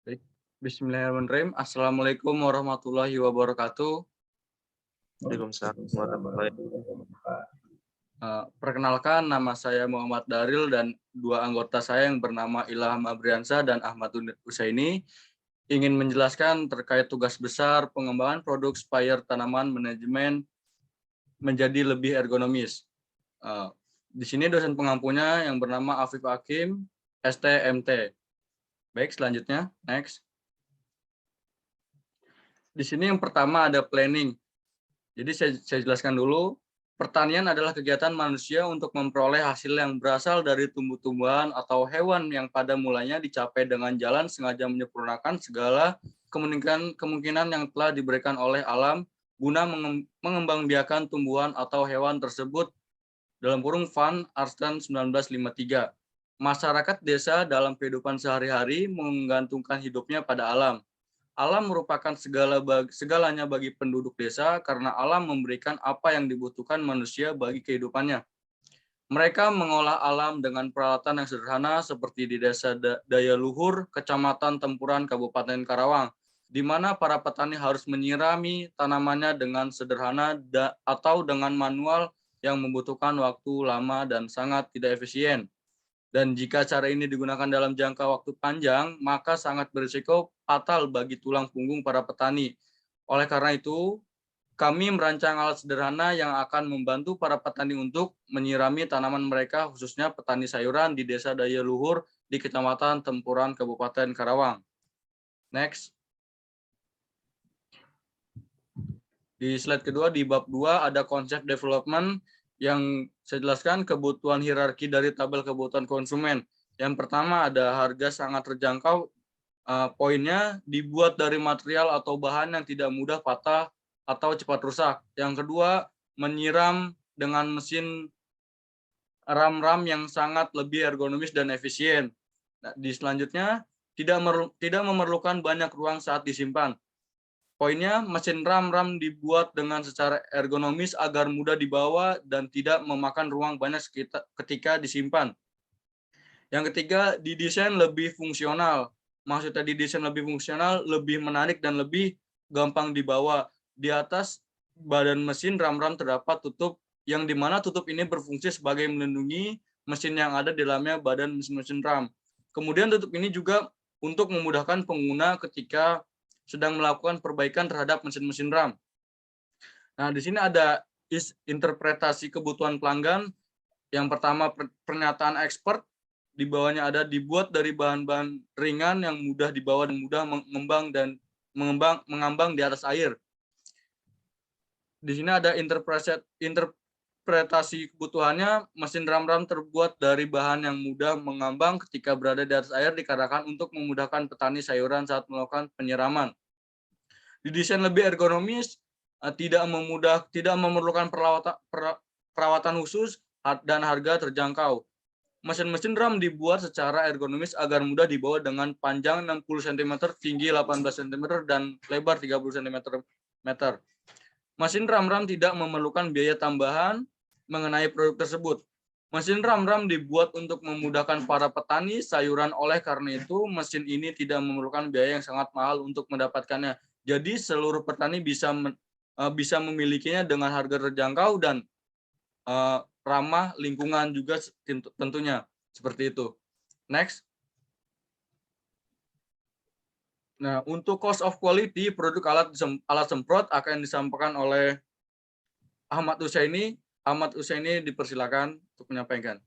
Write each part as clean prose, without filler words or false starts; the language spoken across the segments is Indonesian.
Baik. Bismillahirrahmanirrahim. Assalamualaikum warahmatullahi wabarakatuh. Waalaikumsalam warahmatullahi Perkenalkan, nama saya Muhammad Daril dan dua anggota saya yang bernama Ilham Abriansa dan Ahmad Husaini ingin menjelaskan terkait tugas besar pengembangan produk Spire tanaman manajemen menjadi lebih ergonomis. Di sini dosen pengampunya yang bernama Afif Hakim, STMT. Baik, selanjutnya, next. Di sini yang pertama ada planning. Jadi saya jelaskan dulu, pertanian adalah kegiatan manusia untuk memperoleh hasil yang berasal dari tumbuh-tumbuhan atau hewan yang pada mulanya dicapai dengan jalan sengaja menyempurnakan segala kemungkinan yang telah diberikan oleh alam guna mengembangbiakan tumbuhan atau hewan tersebut dalam kurung Van Arsden 1953. Masyarakat desa dalam kehidupan sehari-hari menggantungkan hidupnya pada alam. Alam merupakan segalanya bagi penduduk desa karena alam memberikan apa yang dibutuhkan manusia bagi kehidupannya. Mereka mengolah alam dengan peralatan yang sederhana seperti di Desa Daya Luhur, Kecamatan Tempuran, Kabupaten Karawang, di mana para petani harus menyirami tanamannya dengan sederhana atau dengan manual yang membutuhkan waktu lama dan sangat tidak efisien. Dan jika cara ini digunakan dalam jangka waktu panjang, maka sangat berisiko fatal bagi tulang punggung para petani. Oleh karena itu, kami merancang alat sederhana yang akan membantu para petani untuk menyirami tanaman mereka, khususnya petani sayuran di Desa Daya Luhur di Kecamatan Tempuran, Kabupaten Karawang. Next. Di slide kedua, di bab 2 ada konsep development yang saya jelaskan kebutuhan hierarki dari tabel kebutuhan konsumen. Yang pertama ada harga sangat terjangkau, poinnya dibuat dari material atau bahan yang tidak mudah patah atau cepat rusak. Yang kedua, menyiram dengan mesin ram-ram yang sangat lebih ergonomis dan efisien. Nah, di selanjutnya, tidak memerlukan banyak ruang saat disimpan. Poinnya, mesin ram-ram dibuat dengan secara ergonomis agar mudah dibawa dan tidak memakan ruang banyak ketika disimpan. Yang ketiga, didesain lebih fungsional. Maksudnya didesain lebih fungsional, lebih menarik dan lebih gampang dibawa. Di atas badan mesin ram-ram terdapat tutup yang dimana tutup ini berfungsi sebagai melindungi mesin yang ada di dalamnya badan mesin-mesin ram. Kemudian tutup ini juga untuk memudahkan pengguna ketika sedang melakukan perbaikan terhadap mesin-mesin RAM. Nah, di sini ada interpretasi kebutuhan pelanggan. Yang pertama, pernyataan expert. Di bawahnya ada dibuat dari bahan-bahan ringan yang mudah dibawa dan mudah mengambang di atas air. Di sini ada interpretasi kebutuhannya, mesin ram-ram terbuat dari bahan yang mudah mengambang ketika berada di atas air dikarenakan untuk memudahkan petani sayuran saat melakukan penyiraman. Didesain lebih ergonomis, tidak memerlukan perawatan khusus dan harga terjangkau. Mesin-mesin ram dibuat secara ergonomis agar mudah dibawa dengan panjang 60 cm, tinggi 18 cm, dan lebar 30 cm. Mesin ram-ram tidak memerlukan biaya tambahan mengenai produk tersebut. Mesin ram-ram dibuat untuk memudahkan para petani sayuran, oleh karena itu mesin ini tidak memerlukan biaya yang sangat mahal untuk mendapatkannya. Jadi seluruh petani bisa memilikinya dengan harga terjangkau dan ramah lingkungan juga tentunya. Seperti itu. Next. Nah, untuk cost of quality produk alat semprot akan disampaikan oleh Ahmad Husaini. Ahmad Husaini dipersilakan untuk menyampaikan.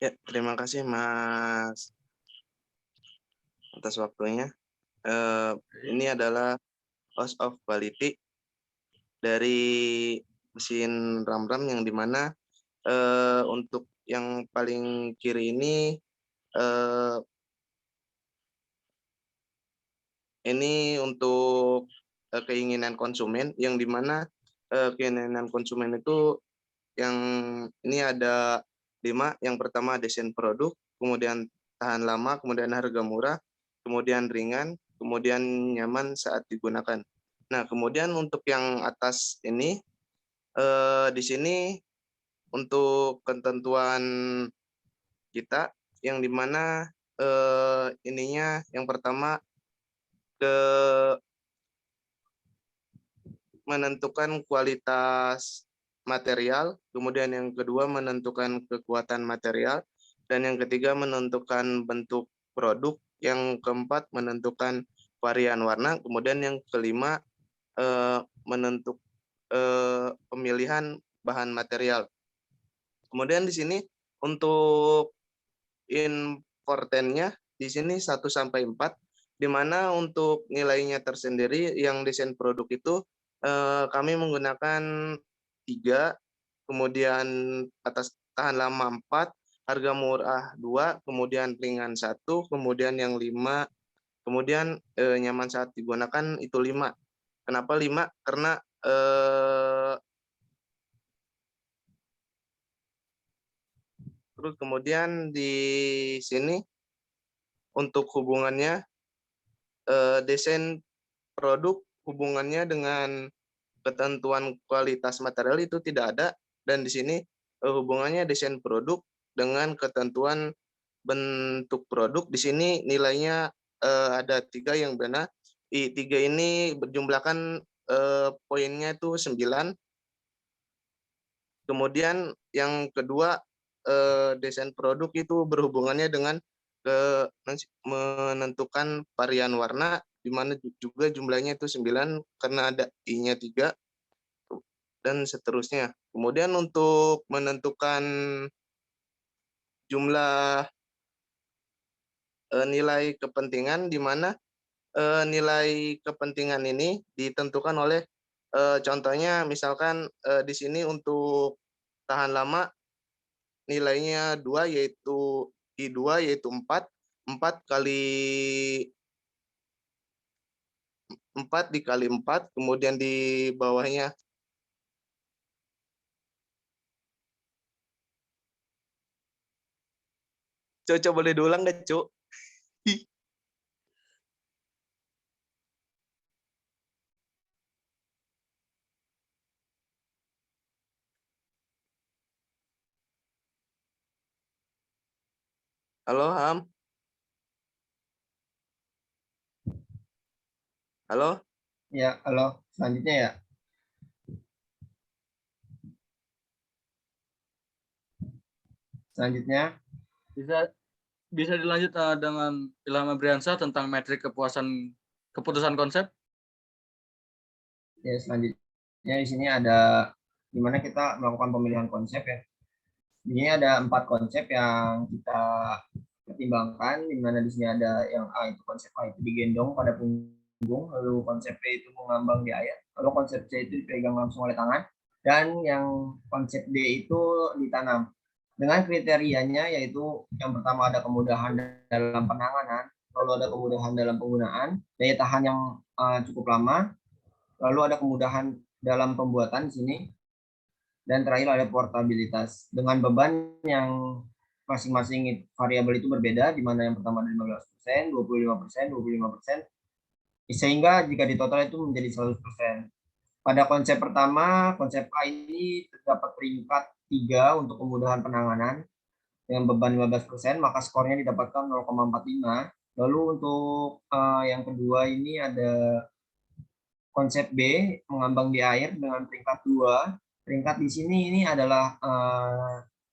Ya, terima kasih Mas atas waktunya. Ini adalah cost of quality dari mesin ram-ram yang dimana untuk yang paling kiri ini untuk keinginan konsumen, yang dimana keinginan konsumen itu yang ini ada 5. Yang pertama desain produk, kemudian tahan lama, kemudian harga murah, kemudian ringan, kemudian nyaman saat digunakan. Nah, kemudian untuk yang atas ini di sini untuk ketentuan kita yang dimana ininya yang pertama ke menentukan kualitas material, kemudian yang kedua menentukan kekuatan material, dan yang ketiga menentukan bentuk produk, yang keempat menentukan varian warna, kemudian yang kelima menentukan pemilihan bahan material. Kemudian di sini untuk importannya di sini 1 sampai 4, di mana untuk nilainya tersendiri yang desain produk itu kami menggunakan 3, kemudian atas tahan lama 4, harga murah 2, kemudian ringan 1, kemudian yang 5, kemudian nyaman saat digunakan itu 5. Kenapa 5? Karena terus kemudian di sini untuk hubungannya desain produk hubungannya dengan ketentuan kualitas material itu tidak ada, dan di sini hubungannya desain produk dengan ketentuan bentuk produk. Di sini nilainya ada 3 yang benar. 3 ini berjumlahkan poinnya itu 9. Kemudian yang kedua desain produk itu berhubungannya dengan menentukan varian warna, di mana juga jumlahnya itu 9 karena ada I-nya 3 dan seterusnya. Kemudian untuk menentukan jumlah nilai kepentingan, di mana nilai kepentingan ini ditentukan oleh contohnya misalkan di sini untuk tahan lama nilainya 2 yaitu I2 yaitu 4, 4 dikali 4, kemudian di bawahnya Cuk, boleh diulang nggak, Cuk? Halo, Ham? Halo? Ya, halo. Selanjutnya ya. Selanjutnya, Bisa dilanjut dengan Ilham Abriansa tentang metrik keputusan konsep. ya selanjutnya di sini ada dimana kita melakukan pemilihan konsep ya. Di sini ada 4 konsep yang kita pertimbangkan, di mana di sini ada yang A itu konsep A itu digendong pada punggung, lalu konsep B itu mengambang di air, lalu konsep C itu dipegang langsung oleh tangan, dan yang konsep D itu ditanam. Dengan kriterianya yaitu yang pertama ada kemudahan dalam penanganan, lalu ada kemudahan dalam penggunaan, daya tahan yang cukup lama, lalu ada kemudahan dalam pembuatan di sini, dan terakhir ada portabilitas dengan beban yang masing-masing variabel itu berbeda, di mana yang pertama ada 15%, 25%, 25%, sehingga jika ditotal itu menjadi 100%. Pada konsep pertama, konsep A ini terdapat peringkat 3 untuk kemudahan penanganan dengan beban 15%, maka skornya didapatkan 0,45. Lalu untuk yang kedua ini ada konsep B, mengambang di air dengan peringkat 2. Peringkat di sini ini adalah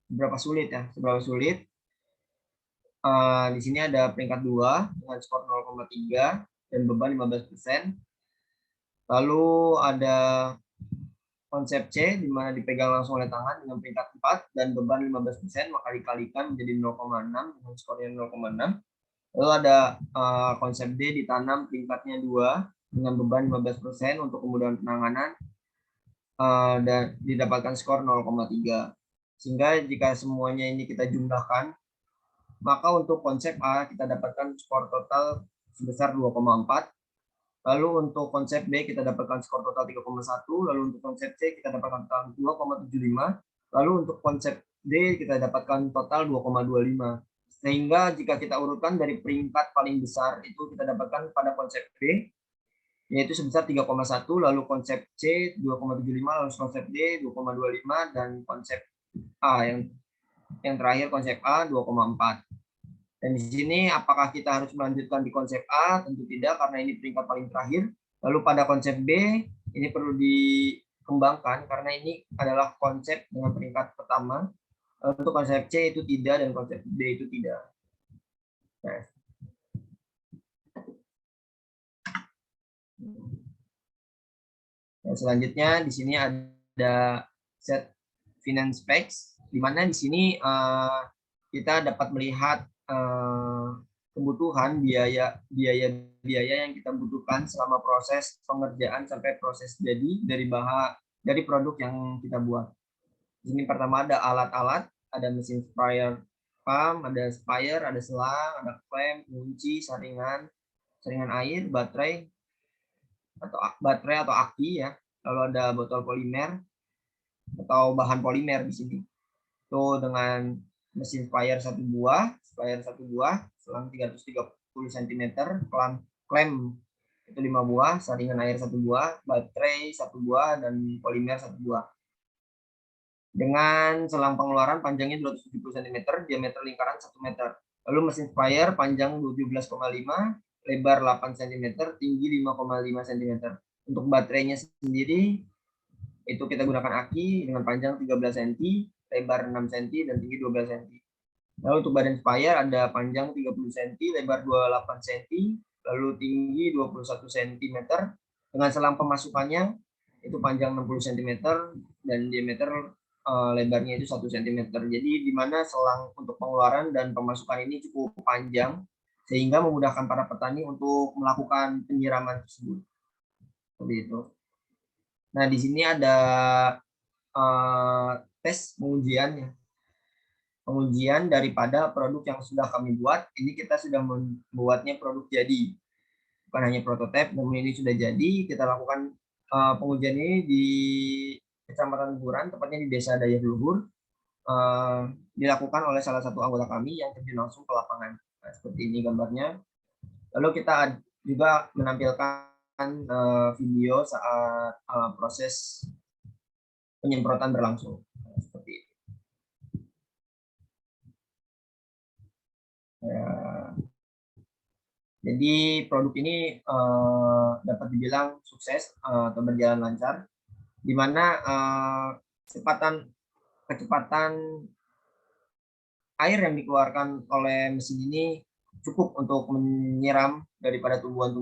seberapa sulit ya, seberapa sulit. Di sini ada peringkat 2 dengan skor 0,3 dan beban 15%. Lalu ada konsep C, di mana dipegang langsung oleh tangan dengan peringkat 4 dan beban 15%, maka dikalikan menjadi 0,6 dengan skornya 0,6. Lalu ada konsep D, ditanam peringkatnya 2 dengan beban 15% untuk kemudahan penanganan, dan didapatkan skor 0,3. Sehingga jika semuanya ini kita jumlahkan, maka untuk konsep A kita dapatkan skor total sebesar 2,4. Lalu untuk konsep B kita dapatkan skor total 3,1. Lalu untuk konsep C kita dapatkan total 2,75. Lalu untuk konsep D kita dapatkan total 2,25. Sehingga jika kita urutkan dari peringkat paling besar itu kita dapatkan pada konsep B yaitu sebesar 3,1, lalu konsep C 2,75, lalu konsep D 2,25, dan konsep A yang terakhir konsep A 2,4. Dan di sini apakah kita harus melanjutkan di konsep A? Tentu tidak, karena ini peringkat paling terakhir. Lalu pada konsep B, ini perlu dikembangkan karena ini adalah konsep dengan peringkat pertama. Untuk konsep C itu tidak dan konsep D itu tidak. Nah. Dan selanjutnya di sini ada set finance specs, di mana di sini kita dapat melihat kebutuhan biaya yang kita butuhkan selama proses pengerjaan sampai proses jadi dari produk yang kita buat. Di sini pertama ada alat-alat, ada mesin sprayer pump, ada sprayer, ada selang, ada klem, kunci, saringan air, baterai atau aki ya. Lalu ada botol polimer atau bahan polimer di sini. Itu dengan mesin sprayer satu buah, selang 330 cm, klem itu 5 buah, saringan air 1 buah, baterai 1 buah, dan polimer 1 buah. Dengan selang pengeluaran panjangnya 270 cm, diameter lingkaran 1 meter. Lalu mesin sprayer panjang 17,5, lebar 8 cm, tinggi 5,5 cm. Untuk baterainya sendiri, itu kita gunakan aki dengan panjang 13 cm, lebar 6 cm, dan tinggi 12 cm. Lalu untuk badan sprayer ada panjang 30 cm, lebar 28 cm, lalu tinggi 21 cm. Dengan selang pemasukannya itu panjang 60 cm dan diameter lebarnya itu 1 cm. Jadi di mana selang untuk pengeluaran dan pemasukan ini cukup panjang sehingga memudahkan para petani untuk melakukan penyiraman tersebut. Seperti itu. Nah, di sini ada tes pengujiannya. Pengujian daripada produk yang sudah kami buat, ini kita sudah membuatnya produk jadi. Bukan hanya prototipe, namun ini sudah jadi. Kita lakukan pengujian ini di Kecamatan Luhuran, tepatnya di Desa Dayah Luhur. Dilakukan oleh salah satu anggota kami yang terjun langsung ke lapangan. Nah, seperti ini gambarnya. Lalu kita juga menampilkan video saat proses penyemprotan berlangsung. Nah, seperti itu. Ya. Jadi produk ini dapat dibilang sukses atau berjalan lancar, di mana kecepatan air yang dikeluarkan oleh mesin ini cukup untuk menyiram daripada tumbuhan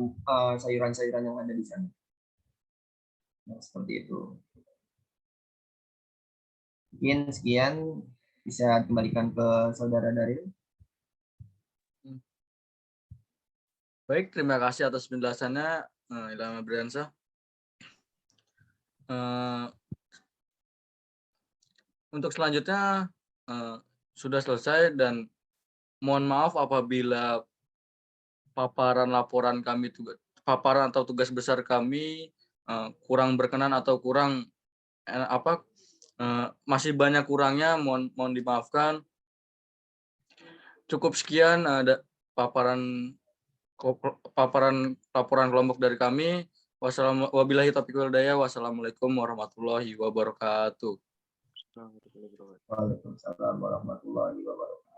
sayuran-sayuran yang ada di sana. Nah, seperti itu. Mungkin sekian, bisa dikembalikan ke saudara Daryl. Baik, terima kasih atas penjelasannya, Ilham Abriansyah. Untuk selanjutnya sudah selesai dan mohon maaf apabila paparan atau tugas besar kami kurang berkenan atau kurang masih banyak kurangnya, mohon dimaafkan. Cukup sekian paparan laporan kelompok dari kami. Wabillahi taufiq wal hidayah. Wassalamualaikum warahmatullahi wabarakatuh. Waalaikumsalam warahmatullahi wabarakatuh.